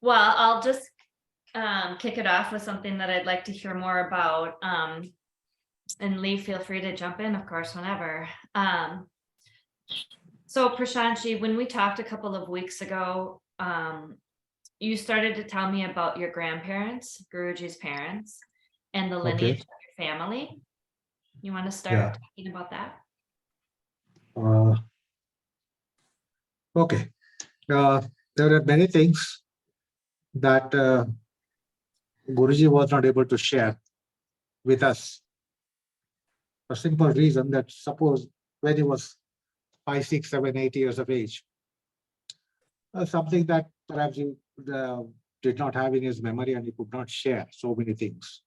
Well, I'll just kick it off with something that I'd like to hear more about. And Lee, feel free to jump in, of course, whenever. So Prashantji, when we talked a couple of weeks ago, you started to tell me about your grandparents, Guruji's parents, and the lineage Okay. of your family. You want to start Yeah. talking about that? Okay. There are many things that Guruji was not able to share with us. For simple reason that suppose when he was 5, 6, 7, 8 years of age, something that perhaps he did not have in his memory and he could not share so many things.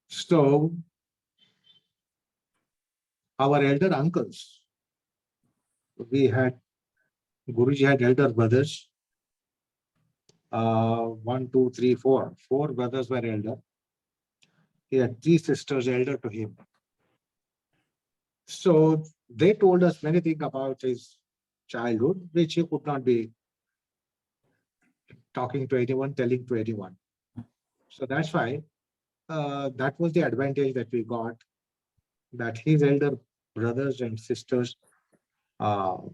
So our elder uncles, Guruji had elder brothers, 1, 2, 3, 4. 4 brothers were elder. He had 3 sisters elder to him. So they told us many things about his childhood, which he could not be talking to anyone, telling to anyone. So that's why that was the advantage that we got, that his elder brothers and sisters were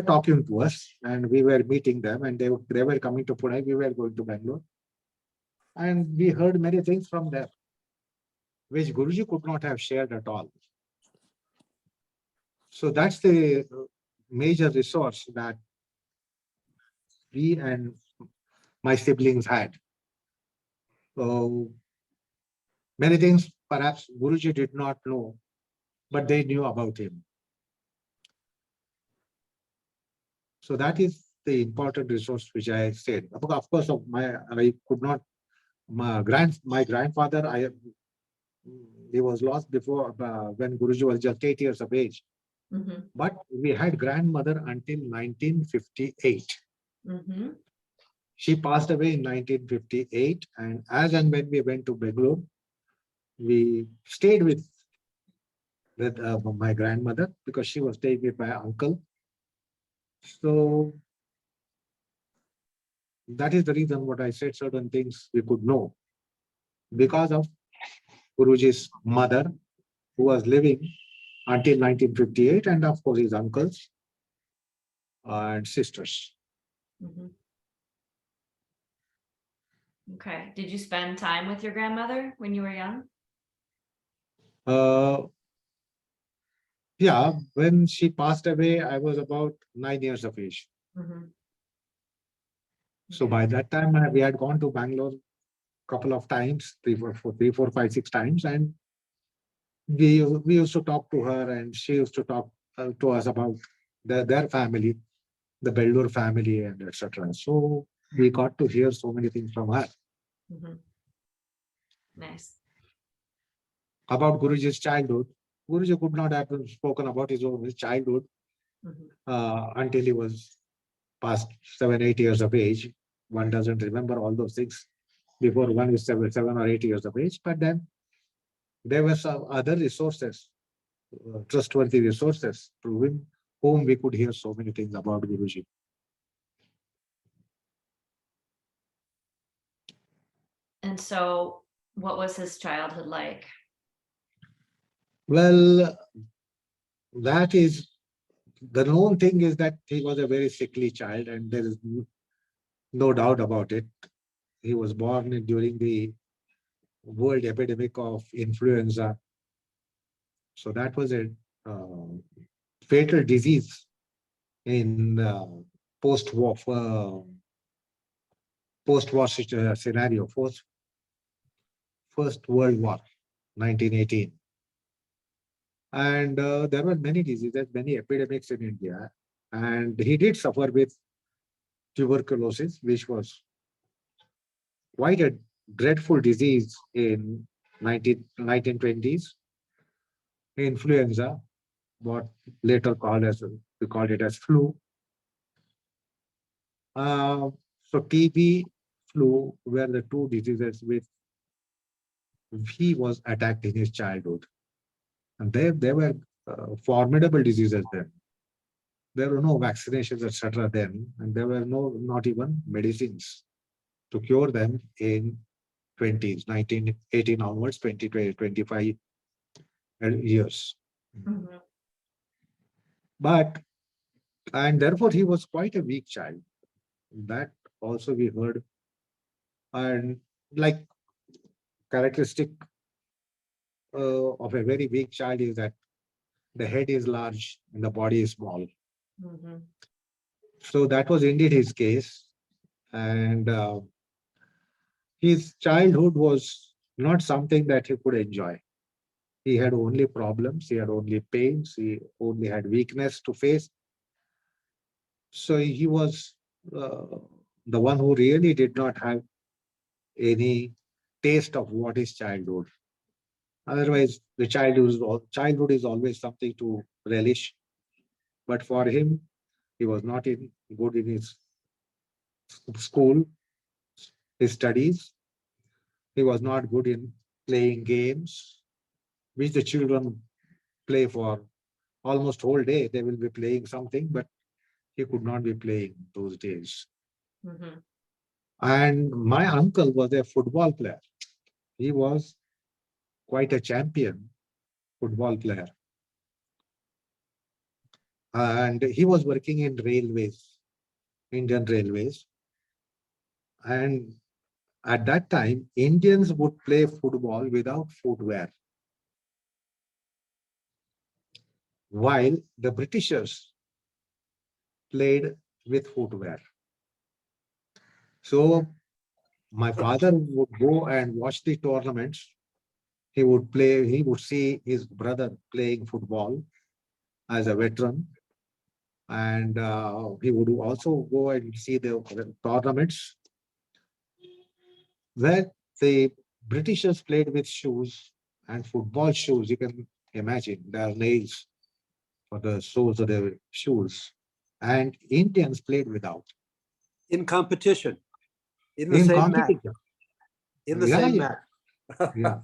talking to us and we were meeting them, and they were coming to Pune, we were going to Bangalore. And we heard many things from them, which Guruji could not have shared at all. So that's the major resource that we and my siblings had. So many things perhaps Guruji did not know, but they knew about him. So that is the important resource which I said. Of course, I could not. My grandfather, he was lost before when Guruji was just 8 years of age. Mm-hmm. But we had grandmother until 1958. Mm-hmm. She passed away in 1958, and as and when we went to Bangalore, we stayed with my grandmother because she was staying with my uncle. So that is the reason what I said, certain things we could know because of Guruji's mother, who was living until 1958, and of course his uncles and sisters. Mm-hmm. Okay. Did you spend time with your grandmother when you were young? Yeah, when she passed away, I was about 9 years of age. Mm-hmm. So Okay. by that time, we had gone to Bangalore a couple of times, 3, 4, 5, 6 times, and we used to talk to her, and she used to talk to us about their family, the Beldur family, and etc. So we got to hear so many things from her. Mm-hmm. Nice. About Guruji's childhood. Guruji could not have spoken about his childhood until he was past 7, 8 years of age. One doesn't remember all those things before one is 7 or 8 years of age. But then there were some other resources, trustworthy resources, through whom we could hear so many things about Guruji. And so, what was his childhood like? Well, that is the known thing is that he was a very sickly child, and there is no doubt about it. He was born during the world epidemic of influenza. So that was a fatal disease in post-war scenario, First World War, 1918. And there were many diseases, many epidemics in India. And he did suffer with tuberculosis, which was quite a dreadful disease in 1920s. Influenza, what later we called it as flu. So TB, flu were the two diseases which he was attacked in his childhood. And they were formidable diseases then. There were no vaccinations, etc. then, and there were not even medicines to cure them in 20s, 1918 onwards, 20, 25 years. Mhm. But, and therefore he was quite a weak child. That also we heard. And like characteristic of a very weak child is that the head is large and the body is small. Mhm. So that was indeed his case. And his childhood was not something that he could enjoy. He had only problems, he had only pains, he only had weakness to face. So he was uh, the one who really did not have any taste of what is childhood. Otherwise, the childhood is always something to relish. But for him, he was not good in his school, his studies. He was not good in playing games, which the children play for almost whole day. They will be playing something, but he could not be playing those days. Mhm. And my uncle was a football player. He was quite a champion football player. And he was working in railways, Indian railways. And at that time, Indians would play football without footwear, while the Britishers played with footwear. So my father would go and watch the tournaments. He would see his brother playing football as a veteran, and he would also go and see the tournaments where the Britishers played with shoes and football shoes. You can imagine there are nails for the soles of their shoes, and Indians played without. In competition, in the In same match, competition. in the Yeah, same yeah, match. yeah.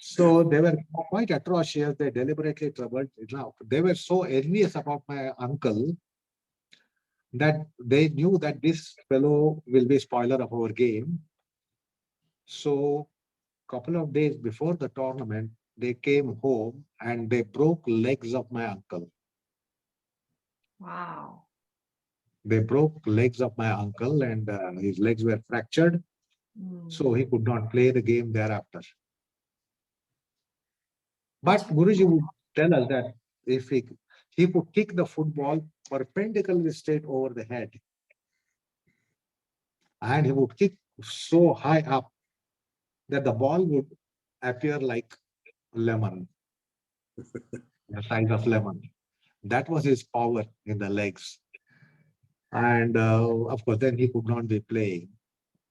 So they were quite atrocious. They deliberately troubled. Now, they were so envious about my uncle that they knew that this fellow will be spoiler of our game. So, couple of days before the tournament, they came home and they broke legs of my uncle. Wow. They broke legs of my uncle, and his legs were fractured, Mm. so he could not play the game thereafter. That's But really Guruji sad. would tell us that if he could kick the football perpendicularly straight over the head, and he would kick so high up that the ball would appear like lemon, the size of lemon. That was his power in the legs. And of course, then he could not be playing.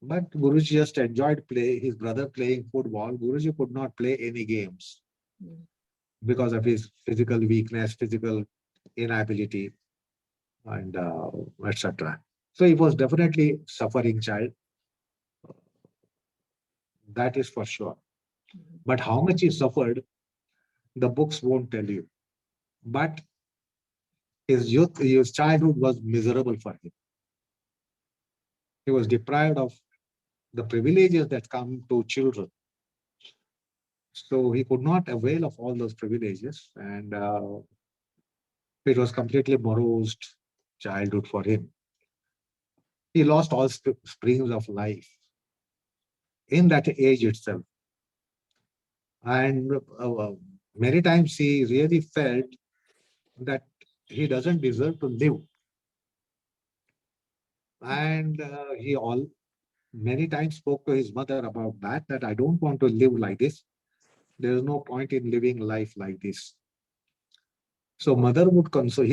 But Guruji just enjoyed his brother playing football. Guruji could not play any games Mm. because of his physical weakness, physical inability, and etc. So he was definitely suffering child. That is for sure. Mhm. But how much he suffered, the books won't tell you. But his childhood was miserable for him. He was deprived of the privileges that come to children. So he could not avail of all those privileges, and it was completely morose childhood for him. He lost all springs of life in that age itself. And many times he really felt that he doesn't deserve to live. And he all many times spoke to his mother about that I don't want to live like this. There is no point in living life like this. So his mother would console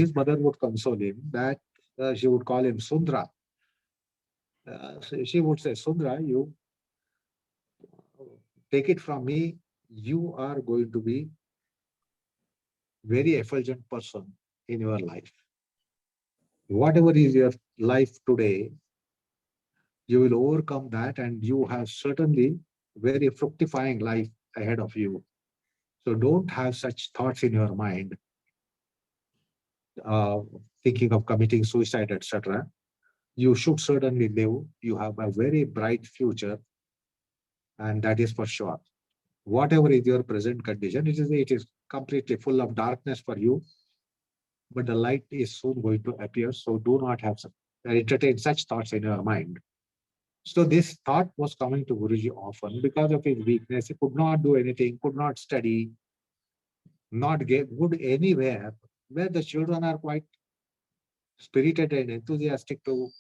him that she would call him Sundra. So she would say, Sundra, you take it from me, you are going to be very effulgent person in your life. Whatever is your life today, you will overcome that and you have certainly very fructifying life ahead of you. So don't have such thoughts in your mind. uh, thinking of committing suicide, etc., you should certainly live. You have a very bright future, and that is for sure. Whatever is your present condition, it is completely full of darkness for you, but the light is soon going to appear. So do not have entertain such thoughts in your mind. So this thought was coming to Guruji often because of his weakness. He could not do anything, could not study, not get good anywhere, where the children are quite spirited and enthusiastic to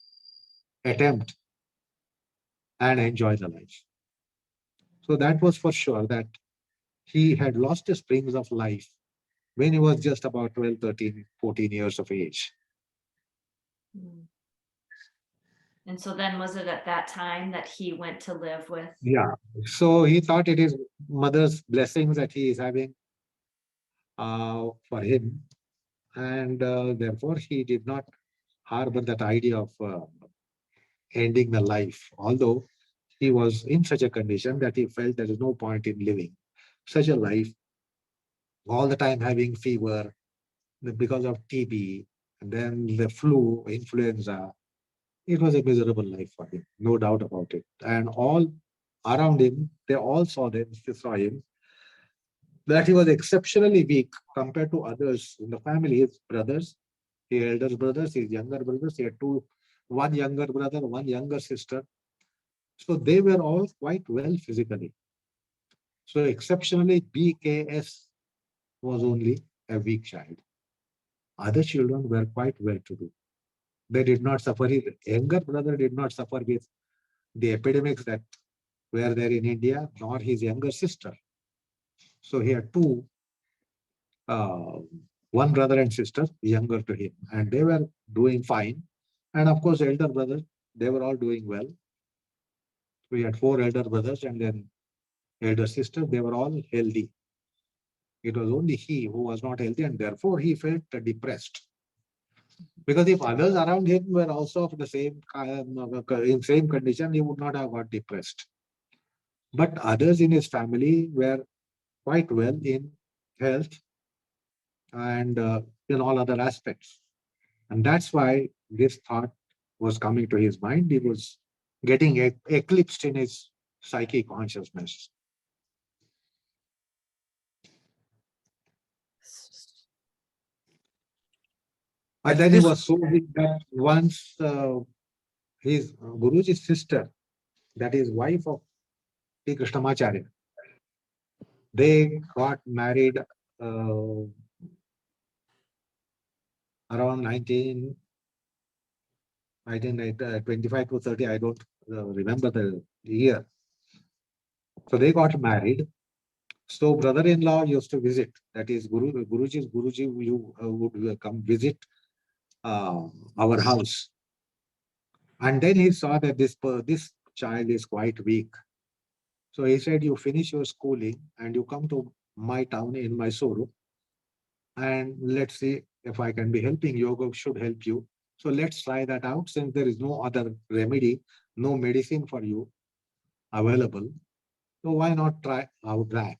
attempt and enjoy the life. So that was for sure that he had lost the springs of life when he was just about 12, 13, 14 years of age. Mm. And so then was it at that time that he went to live with? Yeah. So he thought it is mother's blessings that he is having for him. And therefore, he did not harbor that idea of ending the life, although he was in such a condition that he felt there is no point in living such a life, all the time having fever because of TB, and then the flu, influenza. It was a miserable life for him, no doubt about it. And all around him, they all saw him that he was exceptionally weak compared to others in the family, his brothers, his elder brothers, his younger brothers. He had one younger brother, one younger sister. So they were all quite well physically. So exceptionally, B.K.S was only a weak child. Other children were quite well to do. They did not suffer. His younger brother did not suffer with the epidemics that were there in India, nor his younger sister. So he had uh, one brother and sister younger to him, and they were doing fine. And of course, elder brothers, they were all doing well. We had four elder brothers and then elder sister. They were all healthy. It was only he who was not healthy, and therefore he felt depressed. Because if others around him were also of the same in same condition, he would not have got depressed. But others in his family were quite well in health and in all other aspects. And that's why this thought was coming to his mind. He was getting eclipsed in his psychic consciousness. And then he This- was so weak that once his Guruji's sister, that is wife of Krishnamacharya, they got married around 25 to 30. I don't remember the year. So they got married. So brother-in-law used to visit. That is Guruji, you would come visit our house. And then he saw that this child is quite weak. So he said, you finish your schooling and you come to my town in Mysuru, and let's see if I can be helping. Yoga should help you. So let's try that out. Since there is no other remedy, no medicine for you available, so why not try out that?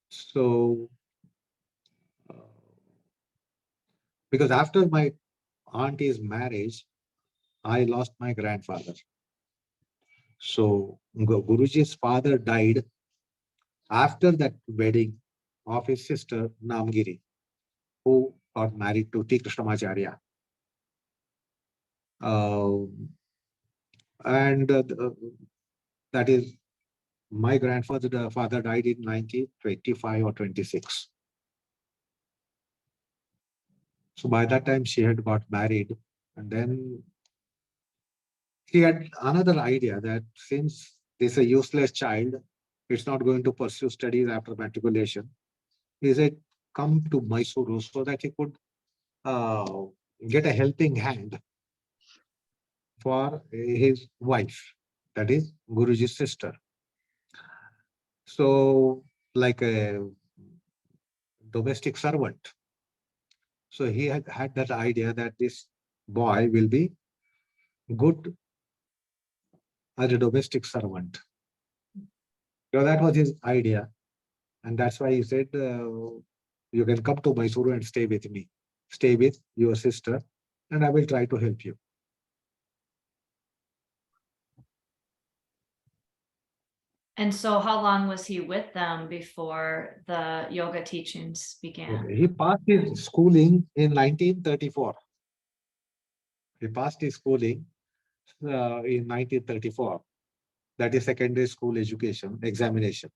So, because after my auntie's marriage, I lost my grandfather. So Guruji's father died after that wedding of his sister Namgiri, who got married to T. Krishnamacharya. And that is, my grandfather the father died in 1925 or 26. So by that time she had got married, and then he had another idea that since this is a useless child, it's not going to pursue studies after matriculation. He said, come to Mysuru so that he could uh, get a helping hand for his wife, that is Guruji's sister. So, like a domestic servant. So he had that idea that this boy will be good as a domestic servant. So that was his idea. And that's why he said, you can come to Mysuru and stay with me. stay with your sister, and I will try to help you. And so how long was he with them before the yoga teachings began? Okay. He passed his schooling in 1934. He passed his schooling in 1934. That is secondary school education examination.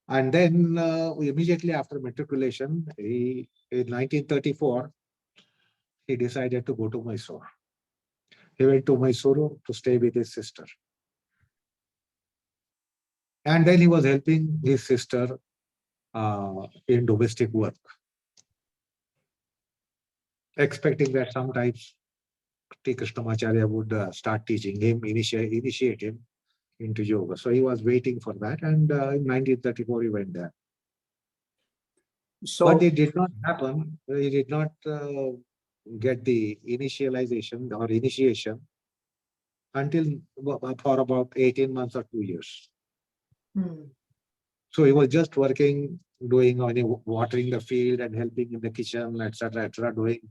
And then immediately after matriculation, in 1934, he decided to go to Mysore. He went to Mysore to stay with his sister. And then he was helping his sister in domestic work, expecting that sometimes Krishnamacharya would start teaching him, initiate him into yoga. So he was waiting for that, and in 1934 he went there. So But it did not happen. He did not get the initialization or initiation until for about 18 months or 2 years. So he was just working, doing only watering the field and helping in the kitchen, etc., doing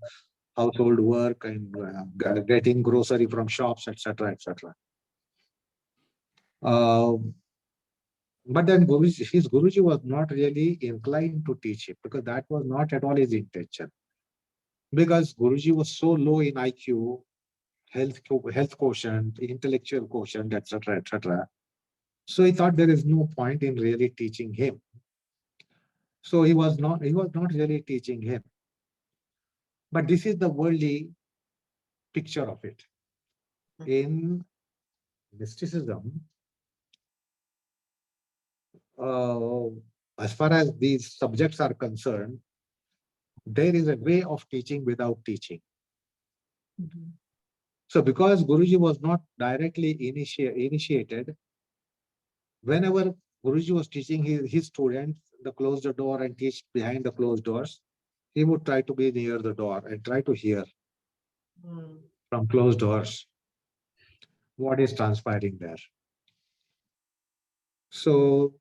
household work and getting grocery from shops, etc., etc. But then his Guruji was not really inclined to teach him, because that was not at all his intention. Because Guruji was so low in IQ, health quotient, intellectual quotient, etc., etc. So he thought there is no point in really teaching him. So he was not really teaching him. But this is the worldly picture of it. In mysticism, as far as these subjects are concerned, there is a way of teaching without teaching. So because Guruji was not directly initiated, whenever Guruji was teaching his students, the close the door and teach behind the closed doors, he would try to be near the door and try to hear from closed doors what is transpiring there. So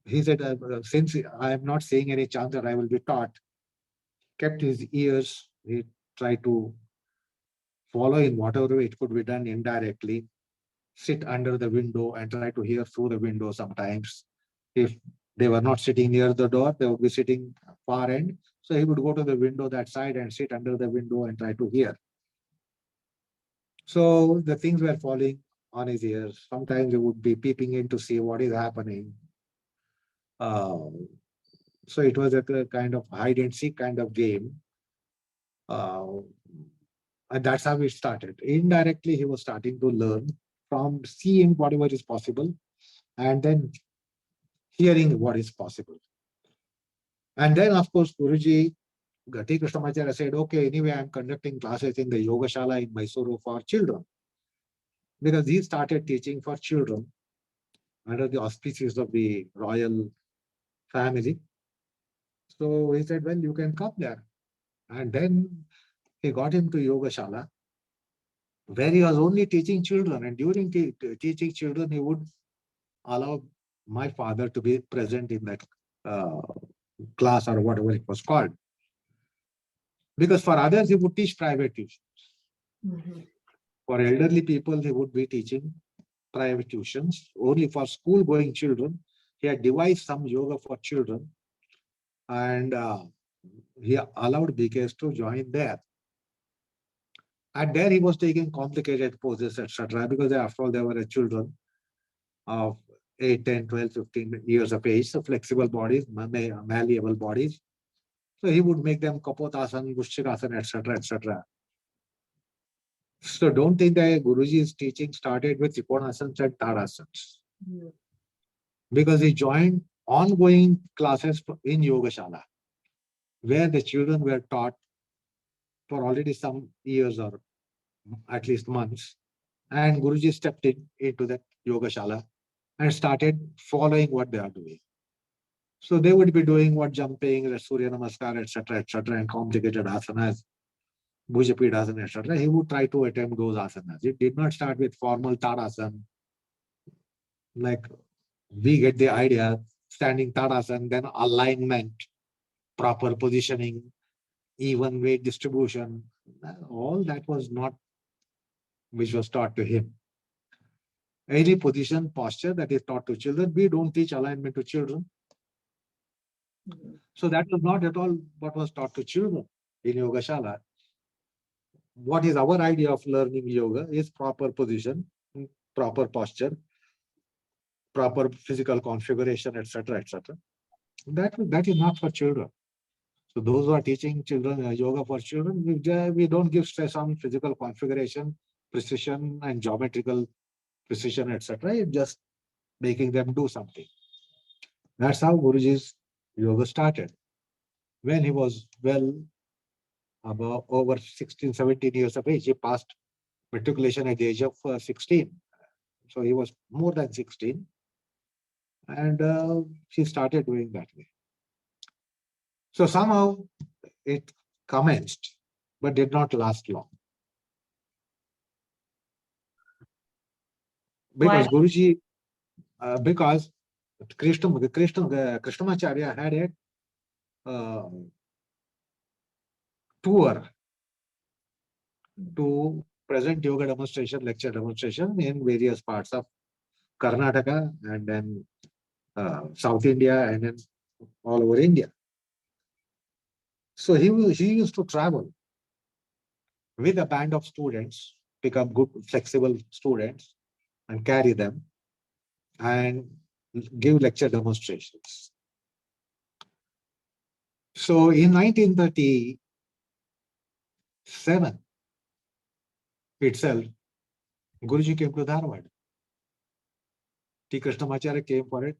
he said, since I am not seeing any chance that I will be taught, kept his ears, he tried to follow in whatever it could be done indirectly, sit under the window and try to hear through the window sometimes. If they were not sitting near the door, they would be sitting far end. So he would go to the window that side and sit under the window and try to hear. So the things were falling on his ears. Sometimes he would be peeping in to see what is happening. So it was a kind of hide and seek kind of game. And that's how it started. Indirectly, he was starting to learn from seeing whatever is possible and then hearing what is possible. And then, of course, Guruji, Gati Krishnamacharya said, okay, anyway, I'm conducting classes in the Yogashala in Mysuru for children. Because he started teaching for children under the auspices of the royal family. So he said, well, you can come there. And then he got into Yogashala, where he was only teaching children. And during teaching children, he would allow my father to be present in that class or whatever it was called. Because for others, he would teach private tuition. For elderly people, he would be teaching private tuitions. Only for school-going children, he had devised some yoga for children. And he allowed B.K.S to join there. And there he was taking complicated poses, etc. Because after all, they were children of 8, 10, 12, 15 years of age, so flexible bodies, malleable bodies. So he would make them Kapotasana, Bhushikasana, etc., etc. So don't think that Guruji's teaching started with Trikonasans and Tadasans. Because he joined ongoing classes in Yogashala, where the children were taught for already some years or at least months. And Guruji stepped into that Yogashala and started following what they are doing. So they would be doing what jumping, Surya Namaskar, etc., and complicated asanas, Bhujapidasana, etc. He would try to attempt those asanas. It did not start with formal Tadasana. Like we get the idea, standing Tadasana, then alignment, proper positioning, even weight distribution. All that was not which was taught to him. Any position, posture that is taught to children, we don't teach alignment to children. So that was not at all what was taught to children in Yogashala. What is our idea of learning yoga is proper position, proper posture, proper physical configuration, etc., etc. That is not for children. So those who are teaching children yoga for children, we don't give stress on physical configuration, precision, and geometrical precision, etc. It's just making them do something. That's how Guruji's yoga started. When he was about over 16, 17 years of age, he passed matriculation at the age of 16. So he was more than 16. And he started doing that way. So somehow it commenced, but did not last long. Because Why? Guruji, because Krishnamacharya had a tour to present yoga demonstration, lecture demonstration in various parts of Karnataka and then South India and then all over India. So he used to travel with a band of students, pick up good, flexible students and carry them and give lecture demonstrations. So in 1937 itself, Guruji came to Dharwad. T. Krishnamacharya came for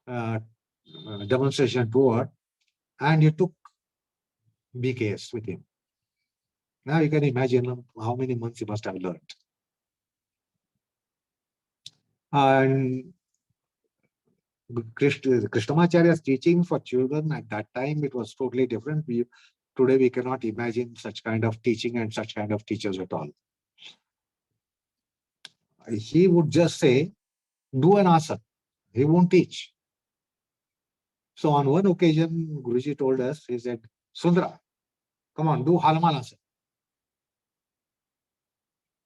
a demonstration tour and he took B.K.S with him. Now you can imagine how many months he must have learned. And Krishnamacharya's teaching for children at that time, it was totally different. Today we cannot imagine such kind of teaching and such kind of teachers at all. He would just say, do an asana. He won't teach. So on one occasion, Guruji told us, he said, Sundra, come on, do Hanuman asana.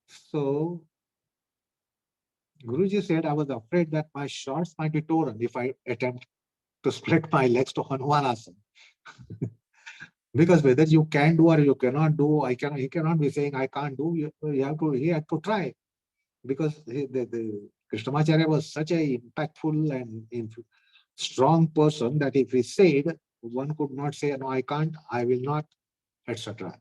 So Guruji said, I was afraid that my shorts might be torn if I attempt to split my legs to Hanuman asana. Because whether you can do or you cannot do, he cannot be saying I can't do. He had to try, because the Krishnamacharya was such a impactful and strong person that if he said, one could not say no, I can't, I will not, etc.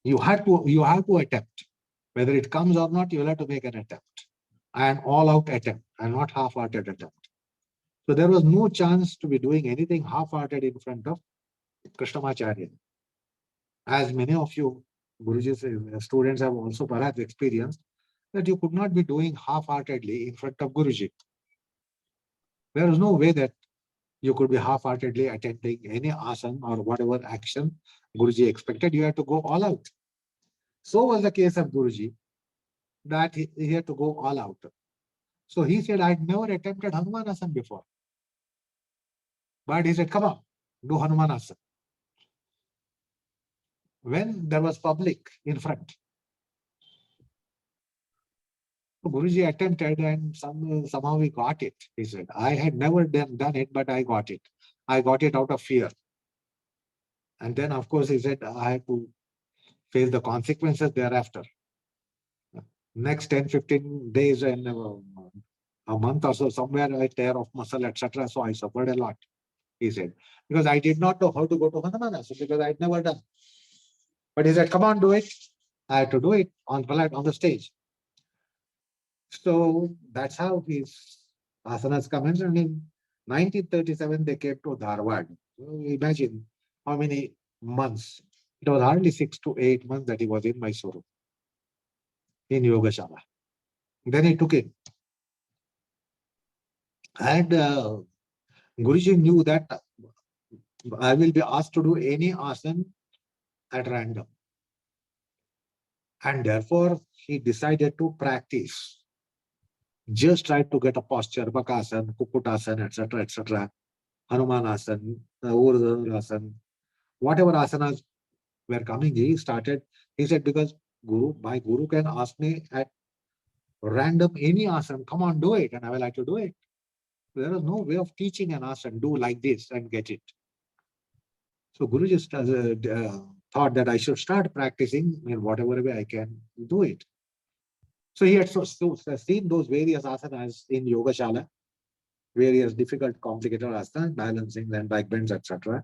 You have to attempt. Whether it comes or not, you will have to make an attempt, an all-out attempt, and not half-hearted attempt. So there was no chance to be doing anything half-hearted in front of Krishnamacharya. As many of you, Guruji's students have also perhaps experienced, that you could not be doing half-heartedly in front of Guruji. There is no way that you could be half-heartedly attending any asana or whatever action Guruji expected. You had to go all out. So was the case of Guruji, that he had to go all out. So he said, I'd never attempted Hanumanasana before. But he said, come on, do Hanumanasana. When there was public in front, Guruji attempted and somehow he got it. He said, I had never done it, but I got it. I got it out of fear. And then, of course, he said, I had to face the consequences thereafter. Next 10, 15 days and a month or so, somewhere I tear off muscle, etc. So I suffered a lot, he said, because I did not know how to go to Hanumanasana because I had never done. But he said, come on, do it. I had to do it on the stage. So that's how his asanas commenced. And in 1937, they came to Dharwad. So imagine how many months. It was hardly 6 to 8 months that he was in Mysuru, in Yogashala. Then he took it. And Guruji knew that I will be asked to do any asana at random. And therefore, he decided to practice. Just try to get a posture, Bakasana, Kukutasana, etc., etc., Hanumanasana, Urdhvanasana, whatever asanas were coming, he said, because my guru can ask me at random any asana, come on, do it, and I will like to do it. There is no way of teaching an asana, do like this and get it. So Guru just thought that I should start practicing in whatever way I can do it. So he had seen those various asanas in Yogashala, various difficult, complicated asanas, balancing, then back bends, etc.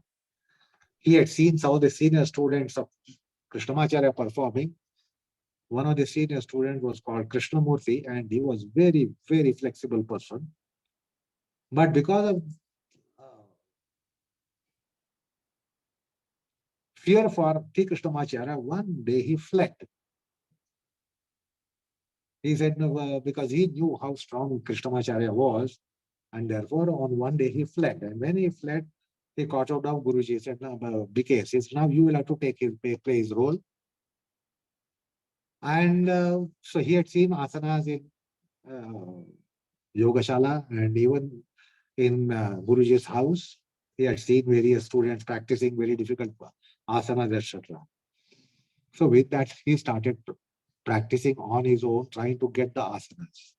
He had seen some of the senior students of Krishnamacharya performing. One of the senior students was called Krishnamurti, and he was very, very flexible person. But because of fear for T. Krishnamacharya, one day he fled. He said, no, because he knew how strong Krishnamacharya was, and therefore on one day he fled. And when he fled, he caught out of Guruji. He said, no, B.K.S. He said, now you will have to take play his role. And so he had seen asanas in Yogashala, and even in Guruji's house. He had seen various students practicing very difficult asanas, etc. So with that, he started practicing on his own, trying to get the asanas.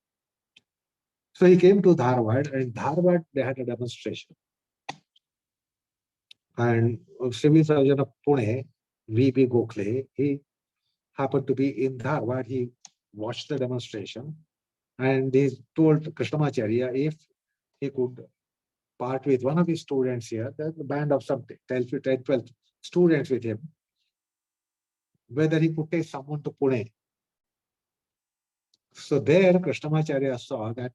So he came to Dharwad, and Dharwad, they had a demonstration. And civil surgeon of Pune, V.P. Gokhale, he happened to be in Dharwad. He watched the demonstration, and he told Krishnamacharya if he could part with one of his students here, there's a band of something, 12 students with him, whether he could take someone to Pune. So there, Krishnamacharya saw that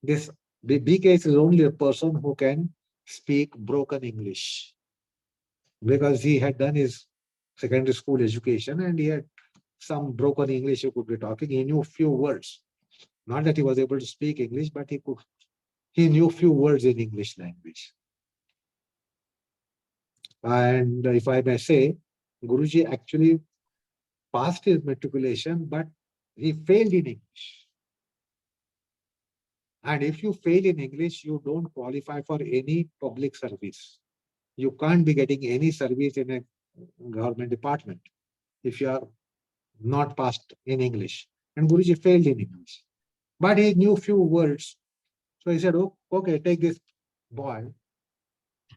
this B.K.S. is only a person who can speak broken English, because he had done his secondary school education and he had some broken English he could be talking. He knew few words. Not that he was able to speak English, but he knew few words in English language. And if I may say, Guruji actually passed his matriculation, but he failed in English. And if you fail in English, you don't qualify for any public service. You can't be getting any service in a government department if you are not passed in English. And Guruji failed in English. But he knew few words. So he said, oh, okay, take this boy.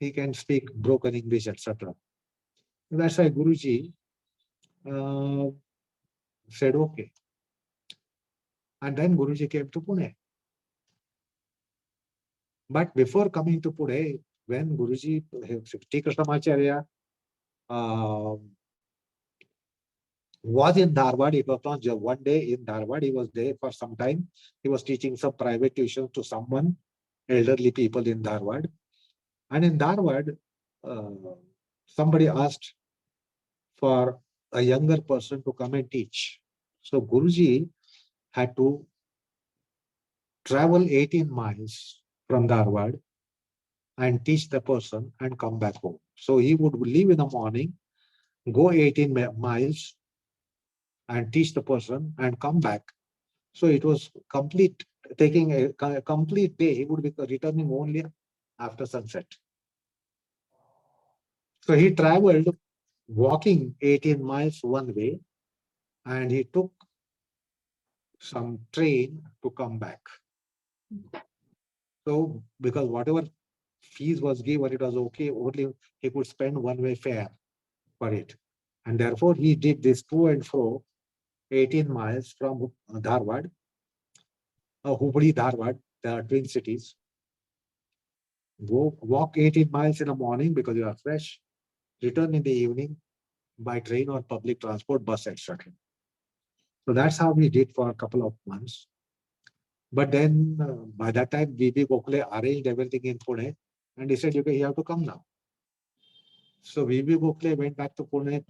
He can speak broken English, etc. That's why Guruji said, okay. And then Guruji came to Pune. But before coming to Pune, when Guruji, T. Krishnamacharya, was in Dharwad, it was not just one day in Dharwad, he was there for some time. He was teaching some private tuition to someone, elderly people in Dharwad. And in Dharwad, somebody asked for a younger person to come and teach. So Guruji had to travel 18 miles from Dharwad and teach the person and come back home. So he would leave in the morning, go 18 miles and teach the person and come back. So it was complete, taking a complete day. He would be returning only after sunset. So he traveled walking 18 miles one way, and he took some train to come back. So because whatever fees was given, it was okay, only he could spend one-way fare for it. And therefore he did this to and fro 18 miles from Dharwad, Hubli, Dharwad, the twin cities. Go walk 18 miles in the morning because you are fresh, return in the evening by train or public transport, bus, etc. So that's how we did for a couple of months. But then by that time, V.P. Gokhale arranged everything in Pune, and he said, okay, you have to come now. So V.P. Gokhale went back to Pune,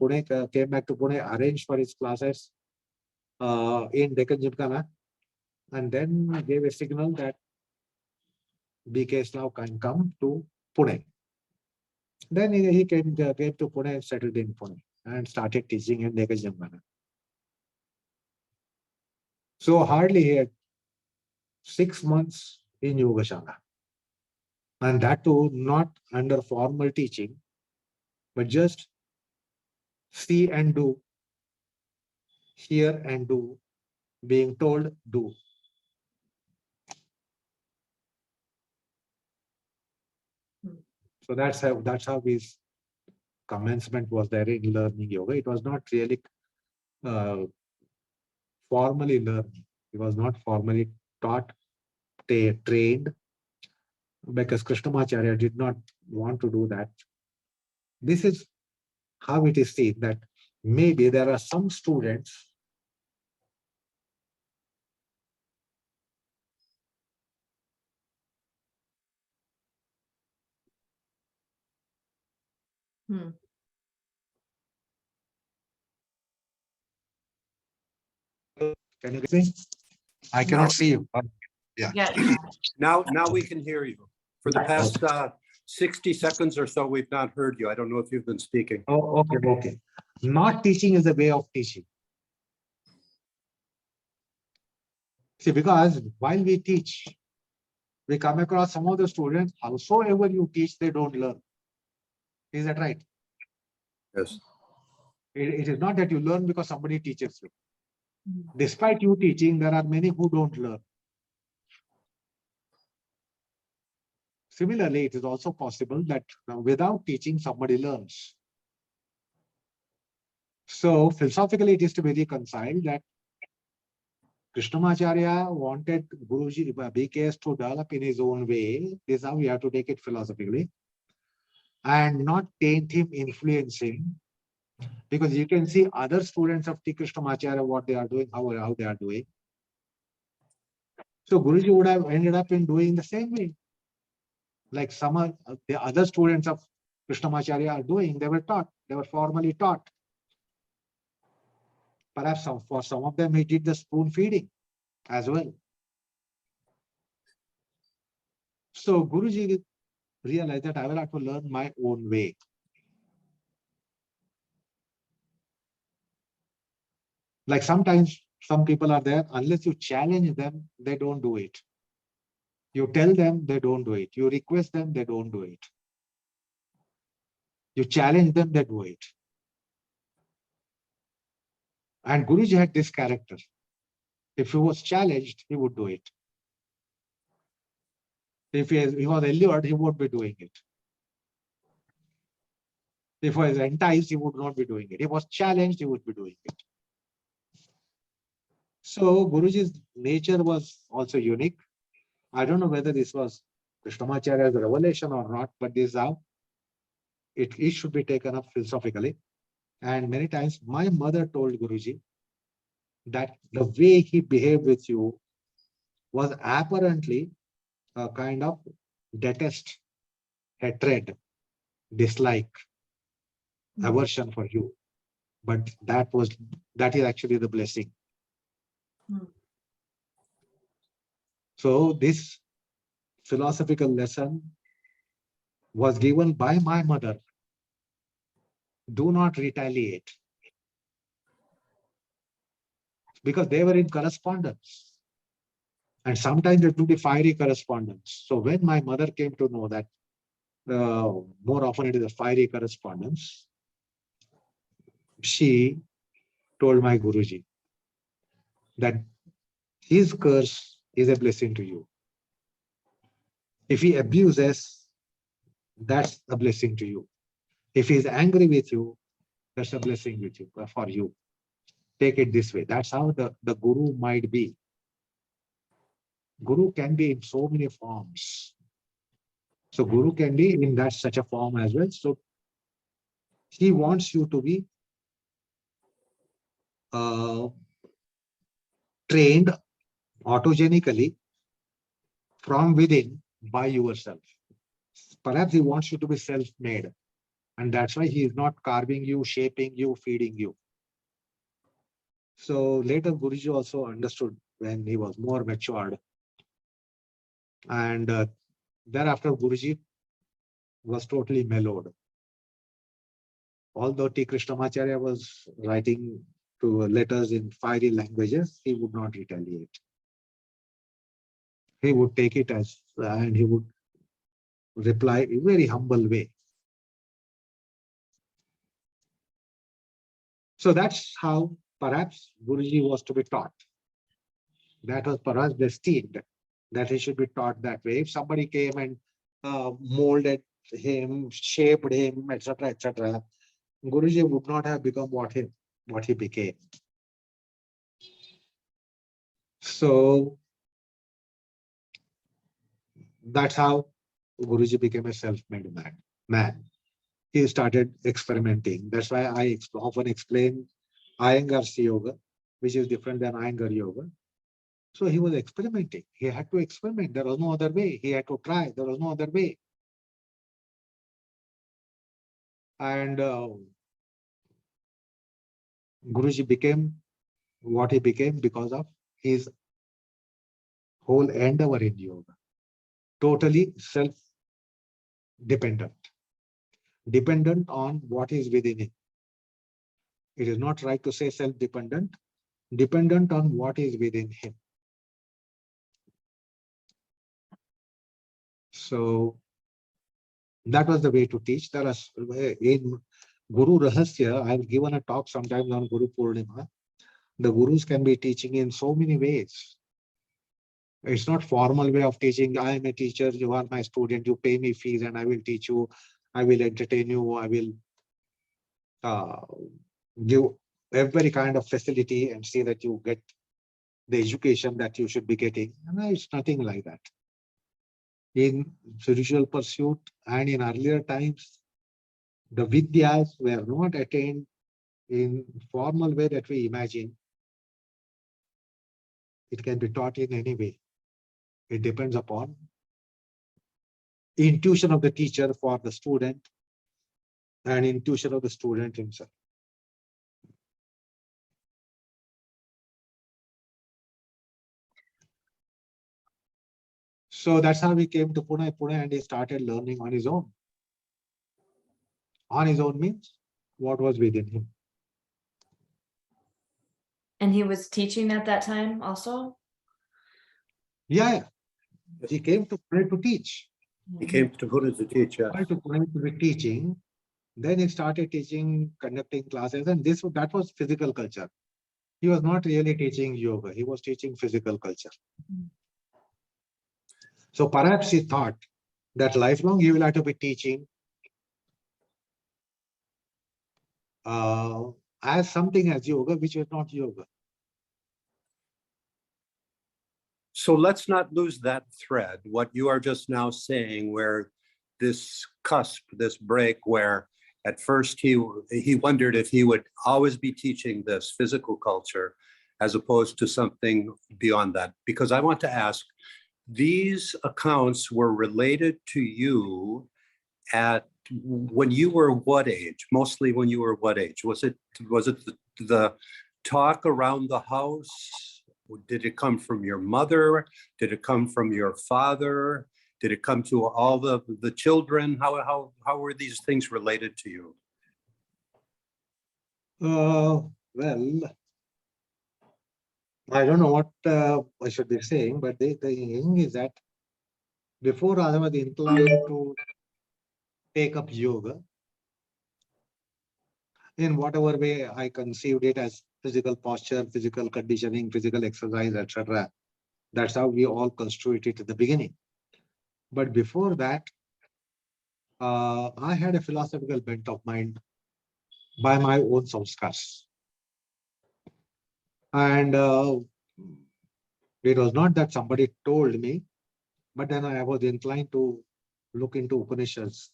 came back to Pune, arranged for his classes in Deccan Gymkhana, and then gave a signal that B.K.S. now can come to Pune. Then he came to Pune and settled in Pune and started teaching in Deccan Gymkhana. So hardly he had 6 months in Yogashala. And that too, not under formal teaching, but just See and do, hear and do, being told, do. So that's how his commencement was there in learning yoga. It was not really formally learned. He was not formally taught, trained, because Krishnamacharya did not want to do that. This is how it is seen that maybe there are some students Hmm. Can you see? I cannot see you. Yeah. Yeah. Now we can hear you. For the past 60 seconds or so, we've not heard you. I don't know if you've been speaking. Oh, okay. Not teaching is a way of teaching. See, because while we teach, we come across some of the students, howsoever you teach, they don't learn. Is that right? Yes. It is not that you learn because somebody teaches you. Hmm. Despite you teaching, there are many who don't learn. Similarly, it is also possible that without teaching, somebody learns. So philosophically, it is to be reconciled that Krishnamacharya wanted Guruji B.K.S to develop in his own way. This is how we have to take it philosophically. And not taint him, influence him. Because you can see other students of T. Krishnamacharya, what they are doing, how they are doing. So Guruji would have ended up in doing the same way. Like some of the other students of Krishnamacharya are doing, they were taught, they were formally taught. Perhaps for some of them, he did the spoon feeding as well. So Guruji realized that I will have to learn my own way. Like sometimes some people are there, unless you challenge them, they don't do it. You tell them, they don't do it. You request them, they don't do it. You challenge them, they do it. And Guruji had this character. If he was challenged, he would do it. If he was allured, he would be doing it. If he was enticed, he would not be doing it. If he was challenged, he would be doing it. So Guruji's nature was also unique. I don't know whether this was Krishnamacharya's revelation or not, but this is how it should be taken up philosophically. And many times my mother told Guruji that the way he behaved with you was apparently a kind of detest, hatred, dislike, aversion for you. But that is actually the blessing. So this philosophical lesson was given by my mother. Do not retaliate. Because they were in correspondence. And sometimes it would be fiery correspondence. So when my mother came to know that more often it is a fiery correspondence, she told my Guruji that his curse is a blessing to you. If he abuses, that's a blessing to you. If he is angry with you, that's a blessing with you for you. Take it this way. That's how the Guru might be. Guru can be in so many forms. So Guru can be in that such a form as well. So he wants you to be trained autogenically from within by yourself. Perhaps he wants you to be self-made. And that's why he is not carving you, shaping you, feeding you. So later Guruji also understood when he was more matured. And thereafter Guruji was totally mellowed. Although T. Krishnamacharya was writing to letters in fiery languages, he would not retaliate. He would take it as, and he would reply in a very humble way. So that's how perhaps Guruji was to be taught. That was perhaps destined, that he should be taught that way. If somebody came and molded him, shaped him, etc., etc., Guruji would not have become what he became. So that's how Guruji became a self-made man. He started experimenting. That's why I often explain Iyengar's yoga, which is different than Iyengar yoga. So he was experimenting. He had to experiment. There was no other way. He had to try. There was no other way. And Guruji became what he became because of his whole endeavor in yoga. Totally self-dependent. Dependent on what is within him. It is not right to say self-dependent. Dependent on what is within him. So that was the way to teach. There is in Guru Rahasya, I've given a talk sometimes on Guru Purnima. The gurus can be teaching in so many ways. It's not formal way of teaching. I am a teacher, you are my student, you pay me fees and I will teach you, I will entertain you, I will give every kind of facility and see that you get the education that you should be getting. No, it's nothing like that. In spiritual pursuit and in earlier times, the vidyas were not attained in formal way that we imagine. It can be taught in any way. It depends upon intuition of the teacher for the student and intuition of the student himself. So that's how he came to Pune, and he started learning on his own. On his own means what was within him. And he was teaching at that time also? Yeah. He came to Pune to teach. He came to Pune to teach, yeah. To Pune to be teaching. Then he started teaching, conducting classes, and that was physical culture. He was not really teaching yoga. He was teaching physical culture. So perhaps he thought that lifelong he will have to be teaching as something as yoga, which is not yoga. So let's not lose that thread, what you are just now saying, where this cusp, this break, where at first he wondered if he would always be teaching this physical culture as opposed to something beyond that. Because I want to ask, these accounts were related to you at when you were what age? Mostly when you were what age? Was it the talk around the house? Did it come from your mother? Did it come from your father? Did it come to all the children? How were these things related to you? Well, I don't know what I should be saying, but the thing is that before I was inclined to take up yoga, in whatever way I conceived it as physical posture, physical conditioning, physical exercise, etc. That's how we all construed it at the beginning. But before that, I had a philosophical bent of mind by my own samskars. And it was not that somebody told me, but then I was inclined to look into Upanishads.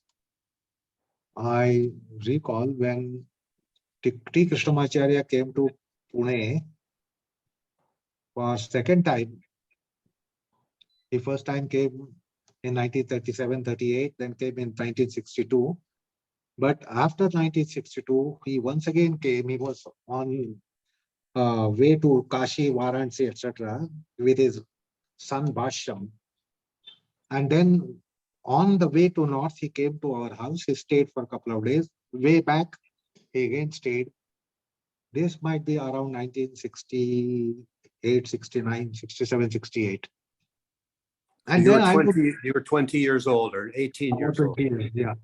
I recall when Krishnamacharya came to Pune for second time. He first time came in 1937-38, then came in 1962. But after 1962, he once again came. He was on way to Kashi, Varanasi, etc. with his son Bhashyam. And then on the way to north, he came to our house. He stayed for a couple of days. Way back, he again stayed. This might be around 1968, 69, 67, 68. And you then were 20 years old or 18 years old. Yeah.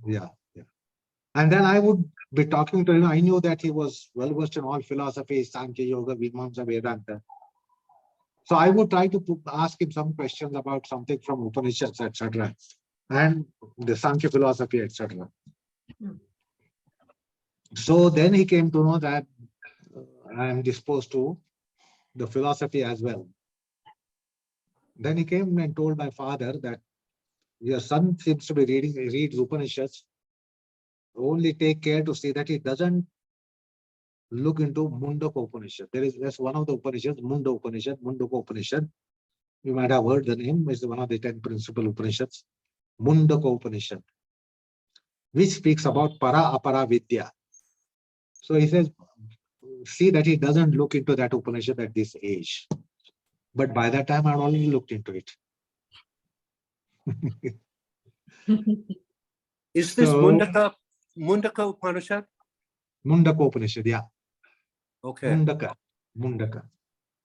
And then I would be talking to him. I knew that he was well versed in all philosophies, Sankhya Yoga, Vimamsa, Vedanta. So I would try to ask him some questions about something from Upanishads, etc., and the Sankhya philosophy, etc. So then he came to know that I am disposed to the philosophy as well. Then he came and told my father that your son seems to be reads Upanishads. Only take care to see that he doesn't look into Mundaka Upanishad. That's one of the Upanishads, Mundaka Upanishad. You might have heard the name. It's one of the 10 principal Upanishads, Mundaka Upanishad, which speaks about para apara vidya. So he says, see that he doesn't look into that Upanishad at this age. But by that time, I had already looked into it. Is this So, Mundaka Upanishad? Mundaka Upanishad, yeah. Okay. Mundaka.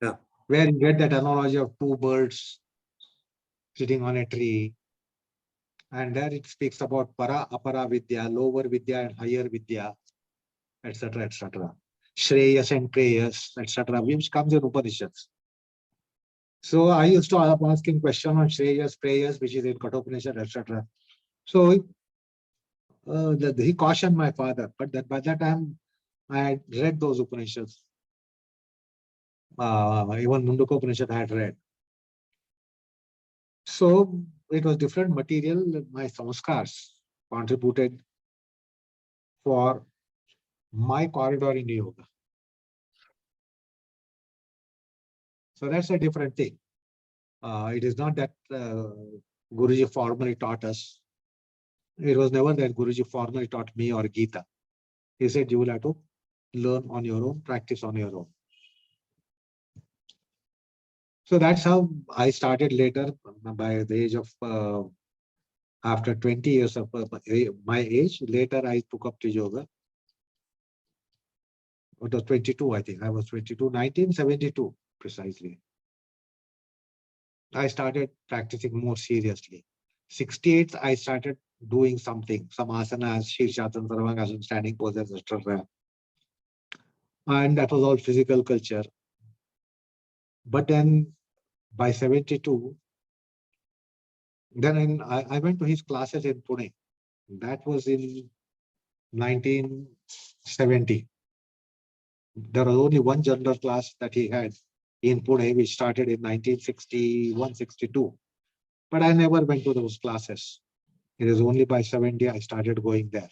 Yeah. Where you get that analogy of two birds sitting on a tree. And there it speaks about para, apara vidya, lower vidya and higher vidya, etc., etc. Shreyas and preyas, etc., which comes in Upanishads. So I used to ask him question on Shreyas, preyas, which is in Kathopanishad, etc. So he cautioned my father, but that by that time I had read those Upanishads. Even Mundaka Upanishad I had read. So it was different material. My samskars contributed for my corridor in yoga. So that's a different thing. It is not that Guruji formally taught us. It was never that Guruji formally taught me or Gita. He said you will have to learn on your own, practice on your own. So that's how I started later by the age of, after 20 years of my age, later I took up to yoga. It was 22, I think. I was 22, 1972, precisely. I started practicing more seriously. 68, I started doing something, some asanas, Shirshasana, Sarvangasana, standing poses, etc. And that was all physical culture. But then by 72, then I went to his classes in Pune. That was in 1970. There was only one general class that he had in Pune, which started in 1961, 62. But I never went to those classes. It is only by 70 I started going there.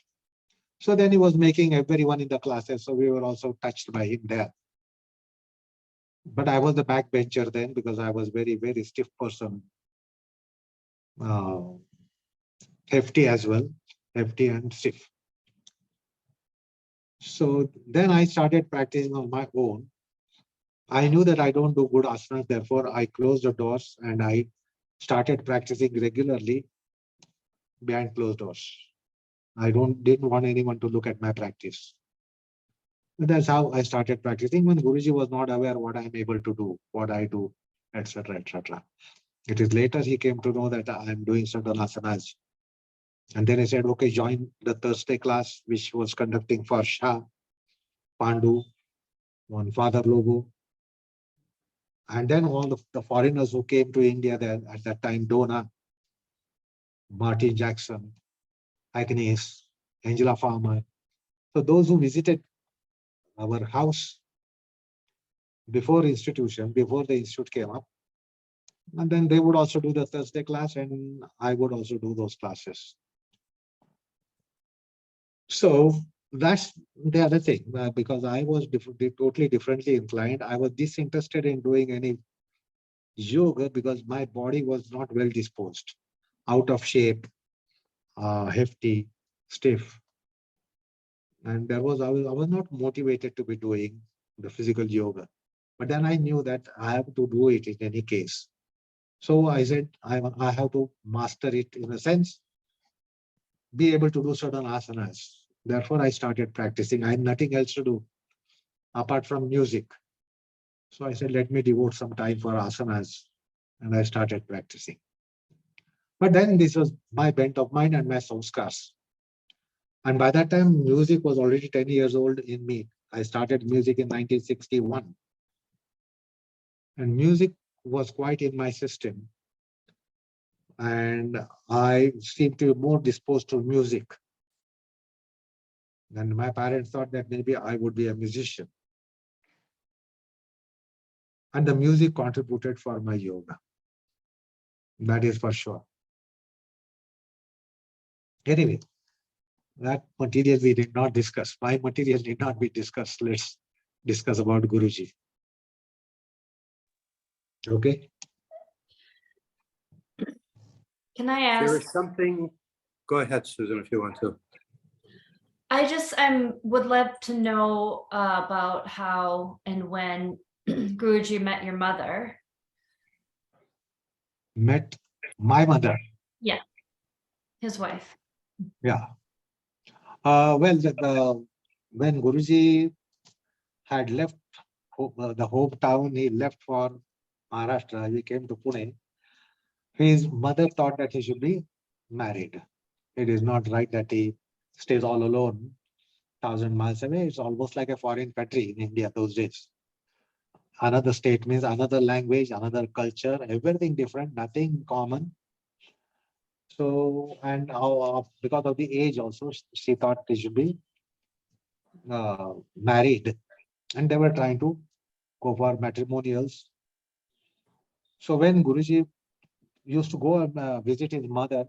So then he was making everyone in the classes. So we were also touched by him there. But I was the backbencher then because I was very, very stiff person. Hefty as well, hefty and stiff. So then I started practicing on my own. I knew that I don't do good asanas, therefore I closed the doors and I started practicing regularly behind closed doors. I didn't want anyone to look at my practice. And that's how I started practicing when Guruji was not aware what I'm able to do, what I do, etc., etc. It is later he came to know that I'm doing certain asanas. And then he said, okay, join the Thursday class, which was conducting for Shah, Pandu, one Father Lobo. And then all the foreigners who came to India there at that time, Dona, Martin Jackson, Agnes, Angela Farmer. So those who visited our house before the institute came up, and then they would also do the Thursday class and I would also do those classes. So that's the other thing, because I was totally differently inclined. I was disinterested in doing any yoga because my body was not well disposed, out of shape, hefty, stiff. And I was not motivated to be doing the physical yoga. But then I knew that I have to do it in any case. So I said, I have to master it in a sense, be able to do certain asanas. Therefore, I started practicing. I had nothing else to do apart from music. So I said, let me devote some time for asanas. And I started practicing. But then this was my bent of mind and my samskars. And by that time, music was already 10 years old in me. I started music in 1961. And music was quite in my system. And I seemed to be more disposed to music. And my parents thought that maybe I would be a musician. And the music contributed for my yoga. That is for sure. Anyway, that material we did not discuss. My material did not be discussed. Let's discuss about Guruji. Okay. Can I There ask? is something, go ahead, Susan, if you want to. I would love to know about how and when Guruji met your mother. Met my mother. Yeah, his wife. Yeah. Well, when Guruji had left the hometown, he left for Maharashtra. He came to Pune. His mother thought that he should be married. It is not right that he stays all alone, 1,000 miles away. It's almost like a foreign country in India those days. Another state means another language, another culture, everything different, nothing common. So, and because of the age also, she thought he should be married. And they were trying to go for matrimonials. So when Guruji used to go and visit his mother,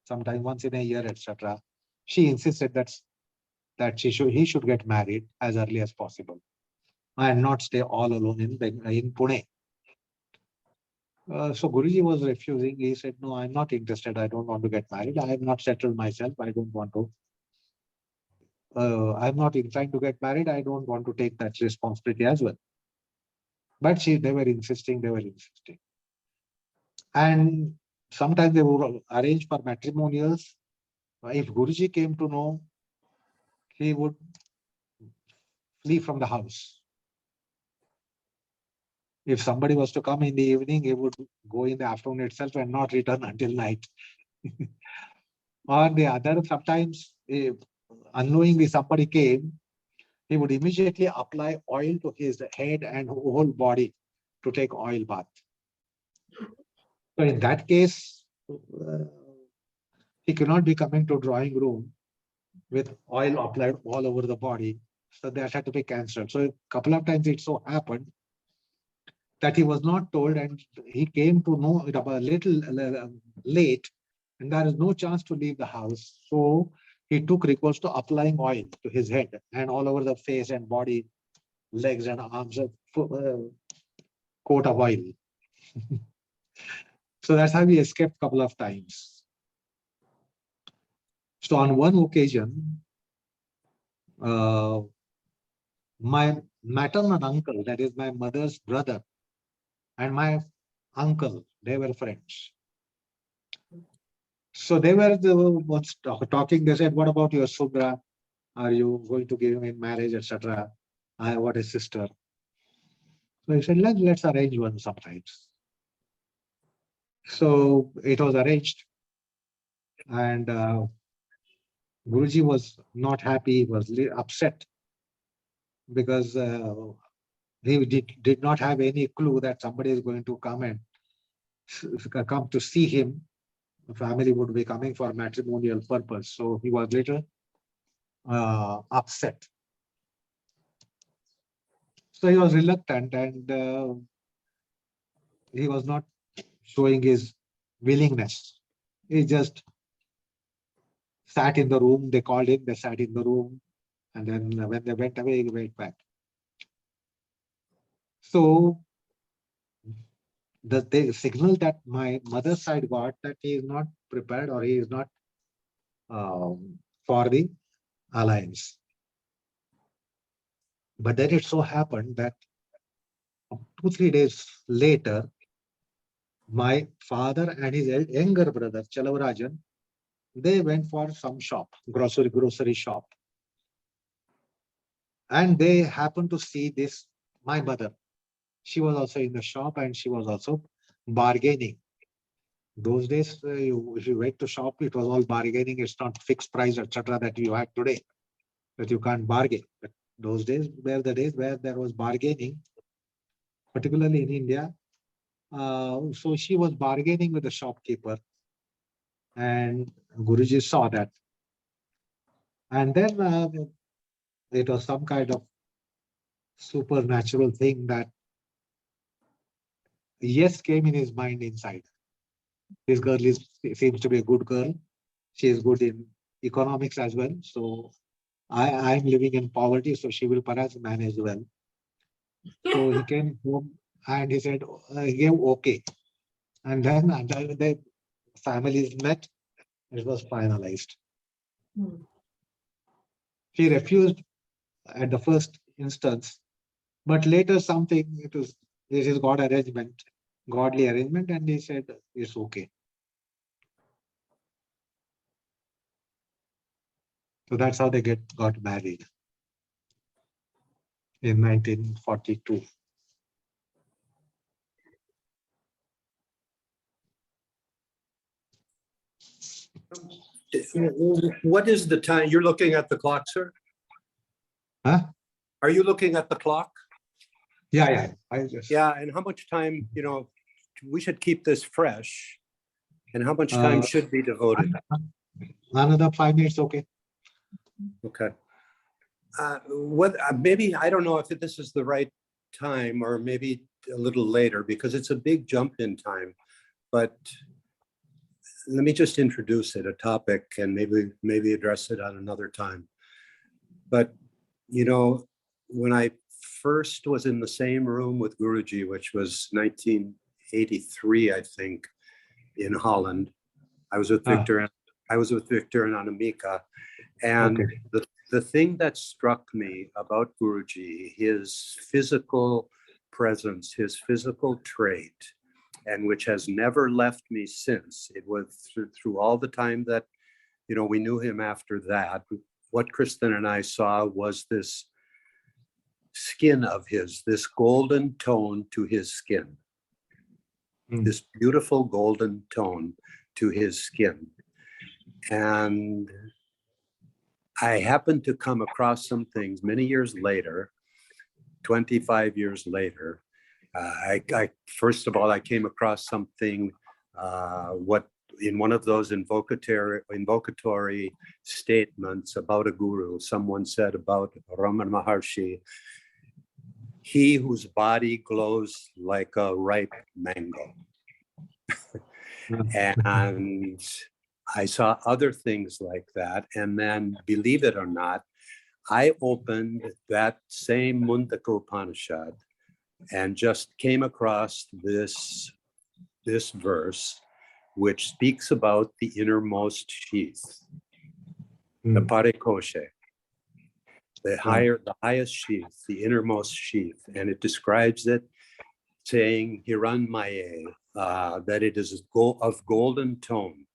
sometime once in a year, etc., she insisted that he should get married as early as possible and not stay all alone in Pune. So Guruji was refusing. He said, "No, I'm not interested. I don't want to get married. I have not settled myself. I don't want to. I'm not inclined to get married. I don't want to take that responsibility as well." But they were insisting. They were insisting. And sometimes they would arrange for matrimonials. If Guruji came to know, he would flee from the house. If somebody was to come in the evening, he would go in the afternoon itself and not return until night. Or the other, sometimes, if unknowingly somebody came, he would immediately apply oil to his head and whole body to take oil bath. So in that case, he cannot be coming to drawing room with oil applied all over the body. So that had to be cancelled. So a couple of times it so happened that he was not told, and he came to know it about a little late, and there is no chance to leave the house. So he took recourse to applying oil to his head and all over the face and body, legs and arms, coat of oil. So that's how he escaped a couple of times. So on one occasion, my maternal uncle, that is my mother's brother, and my uncle, they were friends. So they were the ones talking. They said, "What about your Sudra? Are you going to give him in marriage, etc.? I have got a sister." So he said, let's arrange one sometimes. So it was arranged, and Guruji was not happy, was upset, because he did not have any clue that somebody is going to come and come to see him. The family would be coming for matrimonial purpose. So he was later upset. So he was reluctant, and he was not showing his willingness. He just sat in the room. They called him, they sat in the room, and then when they went away, he went back. So the signal that my mother's side got that he is not prepared, or he is not for the alliance. But then it so happened that 2-3 days later, my father and his younger brother, Chalavarajan, they went for some shop, grocery shop. And they happened to see this, my mother. She was also in the shop, and she was also bargaining Those days, if you went to shop, it was all bargaining. It's not fixed price, etc., that you have today, that you can't bargain. But those days were the days where there was bargaining, particularly in India. So she was bargaining with the shopkeeper, and Guruji saw that. And then it was some kind of supernatural thing that yes came in his mind inside. This girl seems to be a good girl. She is good in economics as well. So I'm living in poverty, so she will perhaps manage well. So he came home and he said, he gave okay. And then the families met, it was finalized. She refused at the first instance, but later this is godly arrangement, and he said it's okay. So that's how they got married in 1942. What is the time? You're looking at the clock, sir? Huh? Are you looking at the clock? Yeah. Yeah, and how much time, we should keep this fresh. And how much time should be devoted? Another 5 minutes, okay. Okay. Maybe, I don't know if this is the right time or maybe a little later, because it's a big jump in time. But let me just introduce it, a topic, and maybe address it at another time. But, when I first was in the same room with Guruji, which was 1983, I think, in Holland, I was with Victor and Anamika. And okay. The thing that struck me about Guruji, his physical presence, his physical trait, and which has never left me since. It was through all the time that, we knew him after that. What Kristen and I saw was this skin of his, this golden tone to his skin, this beautiful golden tone to his skin. And I happened to come across some things many years later, 25 years later. First of all, I came across something, in one of those invocatory statements about a guru, someone said about Ramana Maharshi, he whose body glows like a ripe mango. And I saw other things like that. And then, believe it or not, I opened that same Mundaka Upanishad and just came across this verse, which speaks about the innermost sheath, the parikoshe, the highest sheath, the innermost sheath. And it describes it saying, Hiranmaye, that it is of golden tone.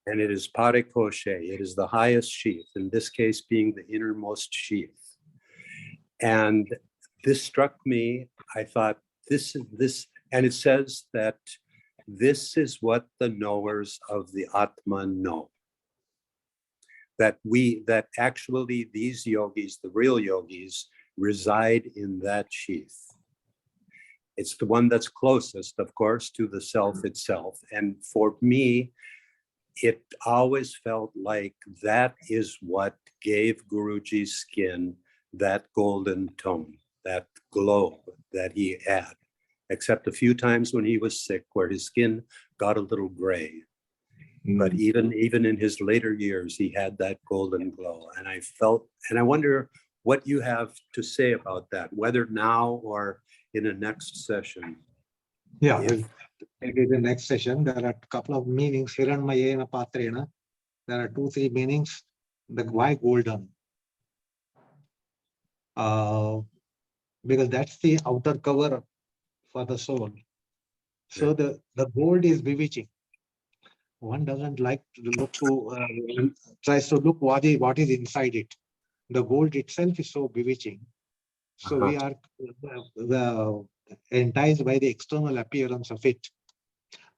And it is parikoshe, it is the highest sheath, in this case being the innermost sheath. And this struck me. I thought, this, and it says that this is what the knowers of the Atman know. That actually these yogis, the real yogis, reside in that sheath. It's the one that's closest, of course, to the self itself. And for me, it always felt like that is what gave Guruji's skin that golden tone, that glow that he had, except a few times when he was sick, where his skin got a little gray. But even in his later years, he had that golden glow. And I wonder what you have to say about that, whether now or in a next session. Yeah, maybe the next session. There are a couple of meanings. Hiranmayena Patrena. There are 2-3 meanings. Why golden? Because that's the outer cover for the soul. So the gold is bewitching. One doesn't like to look to, tries to look what is inside it. The gold itself is so bewitching. So we are enticed by the external appearance of it.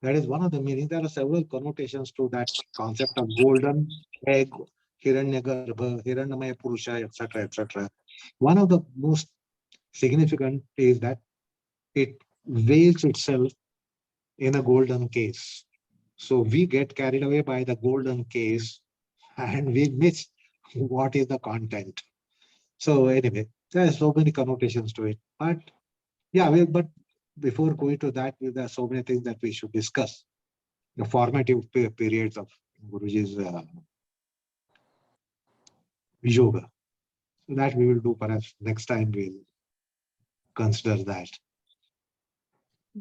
That is one of the meanings. There are several connotations to that concept of golden egg, Hiranyagarbha, Hiranyamaya Purusha, etc., etc. One of the most significant is that it veils itself in a golden case. So we get carried away by the golden case and we miss what is the content. So anyway, there are so many connotations to it. But yeah, but before going to that, there are so many things that we should discuss. The formative periods of Guruji's yoga. So that we will do perhaps next time we'll consider that.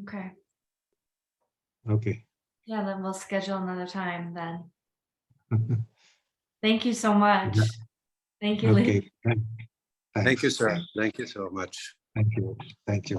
Okay. Okay. Yeah, then we'll schedule another time then. Thank you so much. Thank you, Lee. Okay. Thank you, Thanks. sir. Thank you so much. Thank you. Thank you.